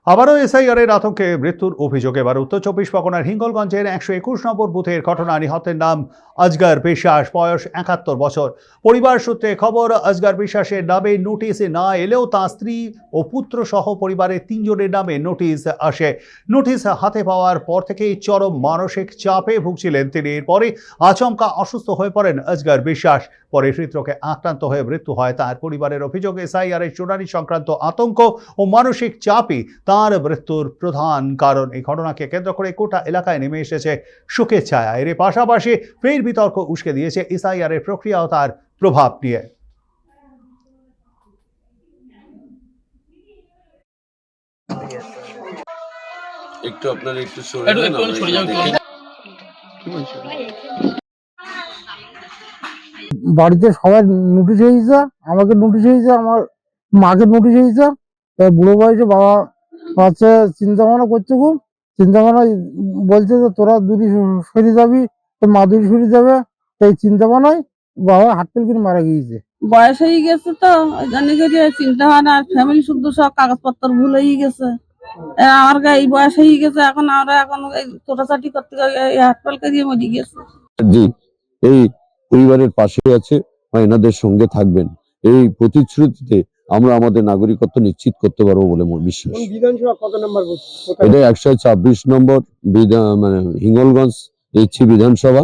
আবারও এসআইআরের আতঙ্কে মৃত্যুর অভিযোগ। এবার উত্তর 24 পরগনার হিঙ্গলগঞ্জের 121 নম্বর বুথের ঘটনা। নিহতের নাম আজগার বিশ্বাস, বয়স 71 বছর। পরিবার সূত্রে খবর, আজগার বিশ্বাসের নামে নোটিশ না এলেও তাঁর স্ত্রী ও পুত্র সহ পরিবারের 3 জনের নামে নোটিশ আসে। নোটিশ হাতে পাওয়ার পর থেকেই চরম মানসিক চাপে ভুগছিলেন তিনি। এরপরে আচমকা অসুস্থ হয়ে পড়েন আজগার বিশ্বাস। পরে হৃদরোগে আক্রান্ত হয়ে মৃত্যু হয় তার। পরিবারের অভিযোগ, এসআইআরের শুনানি সংক্রান্ত আতঙ্ক ও মানসিক চাপই তার মৃত্যুর প্রধান কারণ। এই ঘটনাকে কেন্দ্র করে গোটা এলাকায় নেমে এসেছে শোকের ছায়া। এর পাশাপাশি ফের বিতর্ক উস্কে দিয়েছে এসআইআরের প্রক্রিয়া ও তার প্রভাব নিয়ে। একটু আপনারা একটু সরে যান। বাড়িতে সবাই নোটিশ হয়েছে, আমাকে নোটিশ হয়েছে, আমার মাকে নোটিশ হয়েছে। বুড়ো বয়সে বাবা হচ্ছে চিন্তা ভাবনা করছে, খুব চিন্তা ভাবনা বলছে যে তোরা দূরে সরে যাবি, তোর মা দূরে সরে যাবে। এই চিন্তা ভাবনায় বাবা হাট ফেল করে মারা গিয়েছে। বয়স হয়ে গেছে তো ওই জন্য করে চিন্তা ভাবনা আর ফ্যামিলি শুদ্ধ সব কাগজপত্র ভুল হয়ে গেছে। আমার এই বয়স হয়ে গেছে, এখন আমরা এখন ছোটাছাটি করতে হাট ফেল করে মরে গেছে। জি, এই পরিবারের পাশে আছে বা এনাদের সঙ্গে থাকবেন, এই প্রতিশ্রুতিতে আমরা আমাদের নাগরিকত্ব নিশ্চিত করতে পারবো বলে বিশ্বাস। বিধানসভা কত নম্বর? এটা 126 নম্বর হিঙ্গলগঞ্জ HC বিধানসভা।